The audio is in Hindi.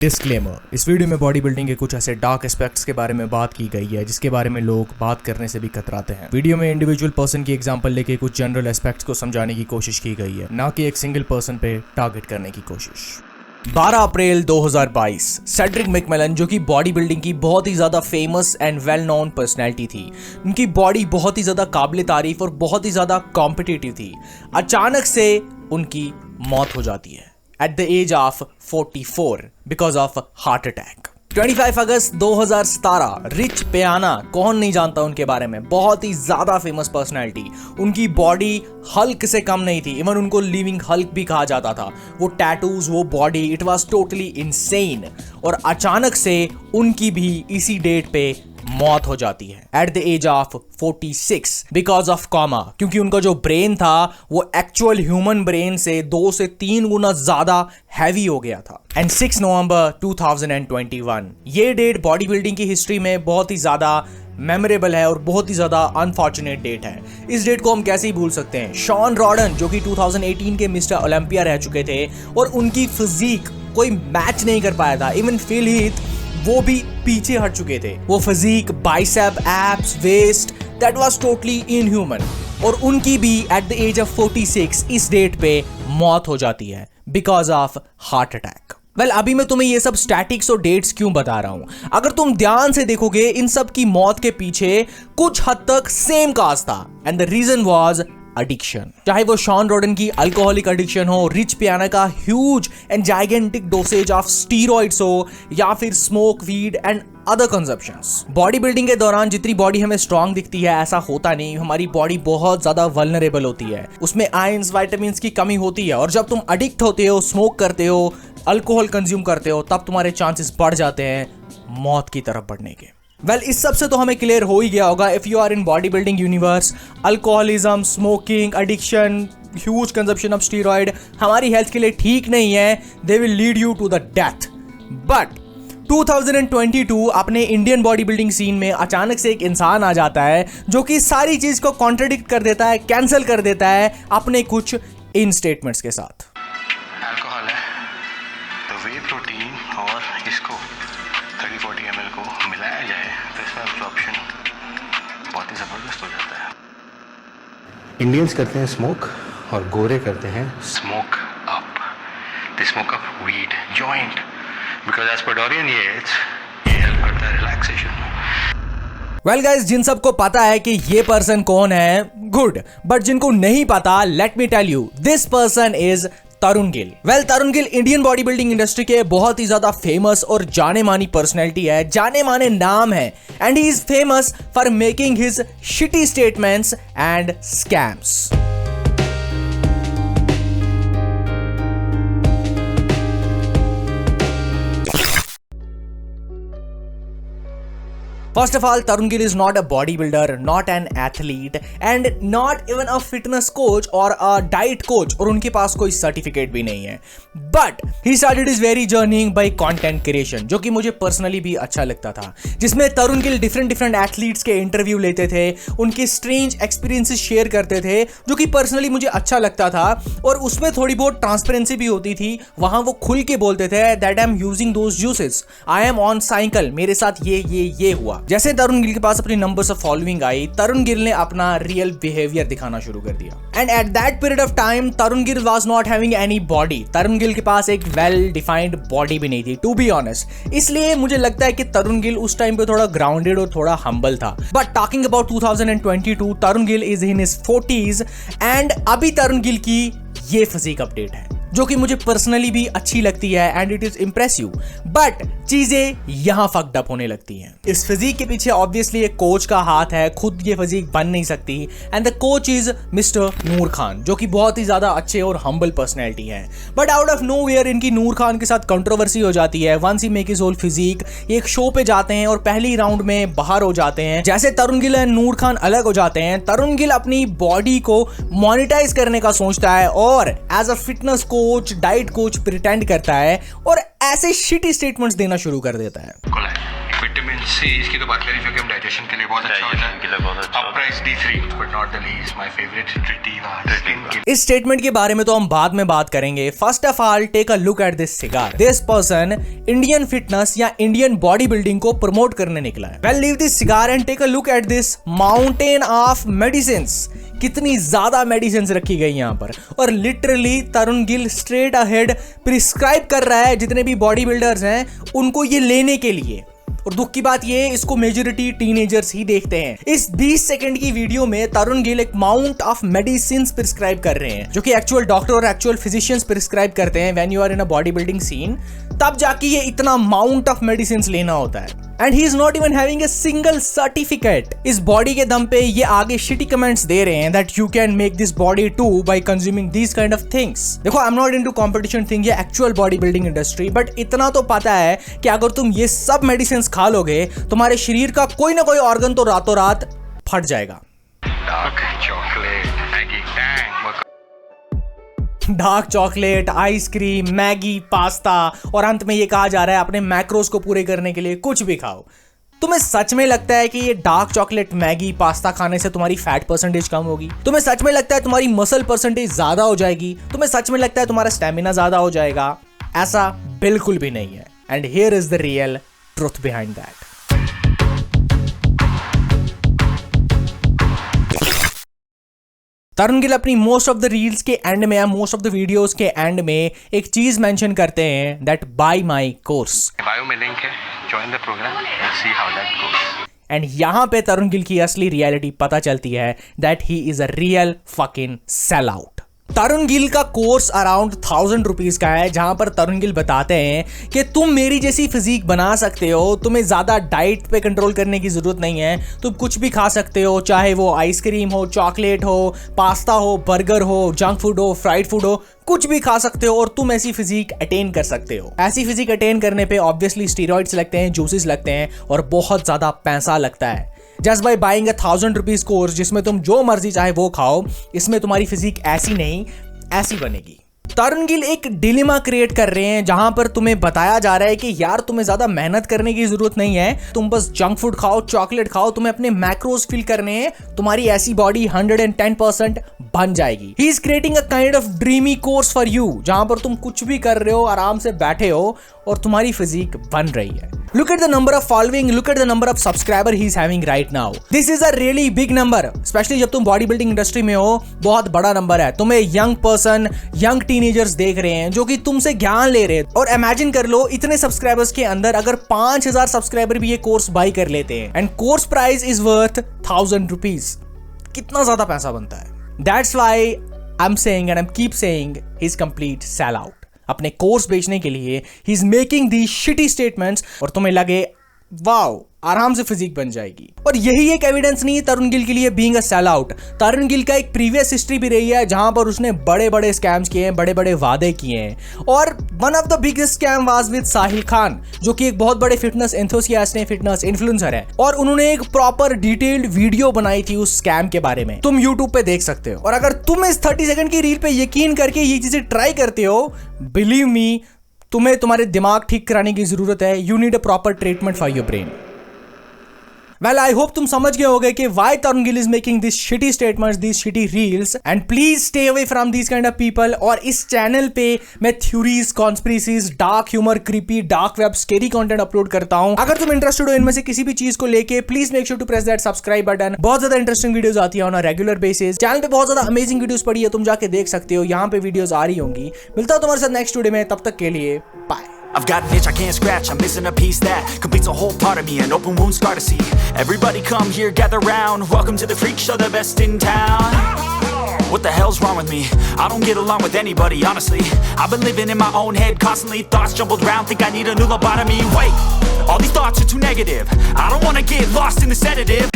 डिस्क्लेमर, इस वीडियो में बॉडी बिल्डिंग के कुछ ऐसे डार्क एस्पेक्ट्स के बारे में बात की गई है जिसके बारे में लोग बात करने से भी कतराते हैं। वीडियो में इंडिविजुअल पर्सन की एग्जांपल लेके कुछ जनरल एस्पेक्ट्स को समझाने की कोशिश की गई है, ना कि एक सिंगल पर्सन पे टारगेट करने की कोशिश। 12 अप्रैल 2022 सेड्रिक मैकमिलन, जो कि बॉडी बिल्डिंग की बहुत ही ज्यादा famous and well known personality थी, उनकी बॉडी बहुत ही ज्यादा काबिल तारीफ और बहुत ही ज्यादा कॉम्पिटिटिव थी, अचानक से उनकी मौत हो जाती है at the age of 44 because of heart attack। 25 August 2017 rich पियाना, कौन नहीं जानता उनके बारे में, बहुत ही ज्यादा फेमस पर्सनालिटी। उनकी बॉडी हल्क से कम नहीं थी, इवन उनको लिविंग हल्क भी कहा जाता था। वो टैटूज, वो body, it was totally insane. और अचानक से उनकी भी इसी डेट पे मौत हो जाती है at the age of 46 because of coma, क्योंकि उनका जो ब्रेन था वो एक्चुअल ह्यूमन ब्रेन से 2 से 3 गुना ज्यादा हैवी हो गया था। एंड 6 नवंबर 2021, ये डेट बॉडी बिल्डिंग की हिस्ट्री में बहुत ही ज्यादा मेमोरेबल है और बहुत ही ज्यादा अनफॉर्चुनेट डेट है। इस डेट को हम कैसे ही भूल सकते हैं। शॉन रॉडन, जो कि 2018 के मिस्टर ओलंपिया रह चुके थे और उनकी फिजिक कोई मैच नहीं कर पाया था, इवन फिल हीथ वो भी पीछे हट चुके थे। वो physique, bicep, abs, waist, that was totally inhuman. और उनकी भी एट द एज ऑफ 46 इस डेट पे मौत हो जाती है because of heart attack. Well, अभी मैं तुम्हें ये सब स्टैटिक्स और डेट्स क्यों बता रहा हूं? अगर तुम ध्यान से देखोगे, इन सब की मौत के पीछे कुछ हद तक सेम काज था, and the reason was addiction. चाहे वो शॉन रॉडन की अल्कोहलिक एडिक्शन हो, रिच पियाना का huge and gigantic dosage of steroids हो, या फिर smoke, weed and other consumptions. Body building के दौरान जितनी बॉडी हमें स्ट्रांग दिखती है ऐसा होता नहीं। हमारी बॉडी बहुत ज्यादा वल्नरेबल होती है, उसमें आयंस, विटामिन की कमी होती है। और जब तुम एडिक्ट होते हो, स्मोक करते हो, अल्कोहल कंज्यूम करते हो, तब तुम्हारे चांसेस बढ़ जाते हैं मौत की तरफ बढ़ने के। वेल, इस सब से तो हमें क्लियर हो ही गया होगा, if you are in body building universe, alcoholism, smoking, addiction, huge consumption of steroid हमारी हेल्थ के लिए ठीक नहीं है। They will lead you to the death. But 2022 अपने इंडियन बॉडी बिल्डिंग सीन में अचानक से एक इंसान आ जाता है जो कि सारी चीज को कॉन्ट्रडिक्ट कर देता है, कैंसिल कर देता है अपने कुछ इन स्टेटमेंट्स के साथ। अल्कोहल है तो वे प्रोटीन और इसको 30-40 ml को मिलाया जाए तो इसका एब्जॉर्प्शन बहुत ही ज़बरदस्त हो जाता है। इंडियंस करते हैं स्मोक और गोरे करते हैं smoke up. They smoke up weed, joint, because as per Dorian Yates ये हेल्प करता है रिलैक्सेशन। वेल गाइस, जिन सबको पता है कि ये पर्सन कौन है, गुड। बट जिनको नहीं पता, let me tell you, this person is Tarun Gill. Well, Tarun Gill Indian body building industry के बहुत ही ज्यादा फेमस और जाने मानी पर्सनैलिटी है, जाने माने नाम है। And he is famous for making his shitty statements and scams. First of all, Tarun Gill is not a bodybuilder, not an athlete, and not even a fitness coach or a diet coach, और उनके पास कोई सर्टिफिकेट भी नहीं है। But he started his very journey by content creation, जो कि मुझे पर्सनली भी अच्छा लगता था, जिसमें तरुण गिल डिफरेंट एथलीट्स के इंटरव्यू लेते थे, उनके स्ट्रेंज एक्सपीरियंसेस शेयर करते थे, जो कि पर्सनली मुझे अच्छा लगता था। और उसमें थोड़ी बहुत ट्रांसपेरेंसी भी होती थी। वहां वो खुल के बोलते थे that I am using those juices, I am on cycle, मेरे साथ ये हुआ। जैसे तरुण गिल के पास अपनी नंबर्स ऑफ फॉलोइंग आई, तरुण गिल ने अपना रियल बिहेवियर दिखाना शुरू कर दिया। And at that period of time Tarun Gill was not having any body. Tarun Gill के पास एक वेल डिफाइंड बॉडी भी नहीं थी, टू बी ऑनेस्ट। इसलिए मुझे लगता है कि तरुण गिल उस टाइम पे थोड़ा ग्राउंडेड और थोड़ा हम्बल था। But talking about 2022, Tarun Gill is in his 40s and अभी तरुण गिल की ये फिजिक अपडेट है, जो कि मुझे पर्सनली भी अच्छी लगती है and it is impressive. But चीजें यहां फक्ड अप होने लगती हैं। इस फिजिक के पीछे ऑब्वियसली एक कोच का हाथ है, खुद ये फिजिक बन नहीं सकती। And the coach is mister Noor Khan, जो कि बहुत ही ज्यादा अच्छे और हम्बल पर्सनैलिटी है। बट आउट ऑफ नोवेयर इनकी नूर खान के साथ कंट्रोवर्सी हो जाती है। Once he make his whole physique, एक शो पे जाते हैं और पहली राउंड में बाहर हो जाते हैं। जैसे तरुण गिल एंड नूर खान अलग हो जाते हैं, तरुण गिल अपनी बॉडी को मोनेटाइज करने का सोचता है और as a fitness coach, diet coach pretend करता है और ऐसे शिटी स्टेटमेंट्स देना शुरू कर देता है। विटामिन सी इसकी तो बात करें क्योंकि डाइजेशन के लिए बहुत अच्छा होता है। अपराइज D3 but not the least my favourite ट्रिटीवा। इस स्टेटमेंट के बारे में तो हम बाद में बात करेंगे। First of all take a look at this cigar. This person Indian fitness या इंडियन बॉडी बिल्डिंग को प्रमोट करने निकला है। Well leave this cigar and take a look at this mountain of medicines. कितनी ज्यादा मेडिसिन्स रखी गई यहाँ पर, और literally Tarun Gill straight ahead prescribe कर रहा है जितने भी बॉडी बिल्डर्स हैं उनको ये लेने के लिए। और दुख की बात ये, इसको मेजॉरिटी टीनेजर्स ही देखते हैं। इस 20 सेकंड की वीडियो में तरुण गिल एक माउंट ऑफ मेडिसिन्स प्रिस्क्राइब कर रहे हैं जो कि एक्चुअल डॉक्टर और एक्चुअल फिजिशियंस प्रिस्क्राइब करते हैं when you are in a body building scene. तब जाके ये इतना माउंट ऑफ मेडिसिन्स लेना होता है। And he is not even having a single certificate. इस बॉडी के दम पे ये आगे शिटी कमेंट्स दे रहे हैं that you can make this body too by consuming these kind of things. देखो, I am not into competition thing या actual body building industry, but इतना तो पता है कि अगर तुम ये सब मेडिसिन्स खा लोगे तुम्हारे शरीर का कोई ना कोई ऑर्गन तो रातों रात फट जाएगा। Dark chocolate, ice cream, Maggi, pasta, और अंत में ये कहा जा रहा है अपने मैक्रोस को पूरे करने के लिए कुछ भी खाओ। तुम्हें सच में लगता है कि ये डार्क चॉकलेट, मैगी, पास्ता खाने से तुम्हारी फैट परसेंटेज कम होगी? तुम्हें सच में लगता है तुम्हारी मसल परसेंटेज ज्यादा हो जाएगी? तुम्हें सच में लगता है तुम्हारा स्टेमिना ज्यादा हो जाएगा? ऐसा बिल्कुल भी नहीं है। And here is the real truth behind that. Tarun Gill अपनी मोस्ट ऑफ द रील्स के एंड में या मोस्ट ऑफ द वीडियोस के एंड में एक चीज मेंशन करते हैं that buy my course. Bio में लिंक है, join the programme and see how that goes. And यहां पे तरुण गिल की असली रियलिटी पता चलती है that he is a real fucking sell out. Tarun Gill का कोर्स अराउंड 1000 रुपीज का है, जहां पर तरुण गिल बताते हैं कि तुम मेरी जैसी फिजिक बना सकते हो, तुम्हें ज्यादा डाइट पे कंट्रोल करने की जरूरत नहीं है, तुम कुछ भी खा सकते हो, चाहे वो आइसक्रीम हो, चॉकलेट हो, पास्ता हो, बर्गर हो, जंक फूड हो, फ्राइड फूड हो, कुछ भी खा सकते हो और तुम ऐसी फिजिक अटेन कर सकते हो। ऐसी फिजिक अटेन करने पे ऑब्वियसली स्टीरॉइड्स लगते हैं, जूसेस लगते हैं और बहुत ज्यादा पैसा लगता है। Just by buying a 1000 rupees course जिसमें तुम जो मर्जी चाहे वो खाओ, इसमें तुम्हारी फिजिक ऐसी नहीं ऐसी बनेगी। तरुण गिल एक डिलेमा क्रिएट कर रहे हैं जहां पर तुम्हें बताया जा रहा है कि यार तुम्हें ज्यादा मेहनत करने की जरूरत नहीं है, तुम बस जंक फूड खाओ, चॉकलेट खाओ, तुम्हें अपने मैक्रोस फील करने हैं, तुम्हारी ऐसी बॉडी 110% बन जाएगी। He is creating a kind of dreamy course for you जहां पर तुम कुछ भी कर रहे हो, आराम से बैठे हो और तुम्हारी फिजिक बन रही है। Look at the number of following, look at the number of subscriber he is having right now. This is a really big number, especially जब तुम बॉडी बिल्डिंग इंडस्ट्री में हो, बहुत बड़ा नंबर है। तुम्हें यंग पर्सन, यंग टीनेजर्स देख रहे हैं जो कि तुमसे ज्ञान ले रहे हैं। और इमेजिन कर लो इतने सब्सक्राइबर्स के अंदर अगर 5000 सब्सक्राइबर भी ये कोर्स बाई कर लेते हैं, and course price is worth 1000 rupees. कितना ज्यादा पैसा बनता है। That's why I'm saying and I'm keep saying he's complete sell out। अपने कोर्स बेचने के लिए ही is making the shitty statements और तुम्हें लगे वाओ आराम से फिजिक बन जाएगी। और यही एक एविडेंस नहीं है तरुण गिल के लिए being a cell out. Tarun Gill का एक प्रीवियस हिस्ट्री भी रही है जहां पर उसने बड़े बड़े स्कैम्स किए हैं, बड़े बड़े वादे किए हैं। और one of the biggest scam was with Sahil Khan, जो कि एक बहुत बड़े फिटनेस एंथुसियास्ट है, फिटनेस इन्फ्लुएंसर है, और उन्होंने एक प्रॉपर डिटेल्ड वीडियो बनाई थी उस स्कैम के बारे में। तुम यूट्यूब पे देख सकते हो। और अगर तुम इस 30 सेकंड की रील पे यकीन करके ये चीजें ट्राई करते हो, बिलीव मी तुम्हें तुम्हारे दिमाग ठीक कराने की जरूरत है। You need a proper treatment for your brain. Well, I hope तुम समझ गए होगे कि why Tarun Gill is making these shitty statements, these shitty reels, and please stay away from these kind of people। और इस चैनल पे मैं theories, conspiracies, dark humor, creepy, dark web, scary content upload करता हूँ। अगर तुम इंटरेस्टेड हो इनमें से किसी भी चीज को लेके, please make sure to press that subscribe button. बहुत ज्यादा इंटरेस्टिंग वीडियोस आती है on a regular basis. Channel पे बहुत ज्यादा अमेजिंग वीडियोस पड़ी है, तुम जाके देख सकते हो, यहाँ पे वीडियोस आ रही होंगी। मिलता हूँ तुम्हारे साथ नेक्स्ट वीडियो में, तब तक के लिए bye. I've got an itch I can't scratch, I'm missing a piece that completes a whole part of me, an open wound scar to see. Everybody come here, gather round, welcome to the freak show, the best in town. What the hell's wrong with me? I don't get along with anybody, honestly. I've been living in my own head, constantly thoughts jumbled round, think I need a new lobotomy. Wait, all these thoughts are too negative, I don't wanna get lost in the sedative.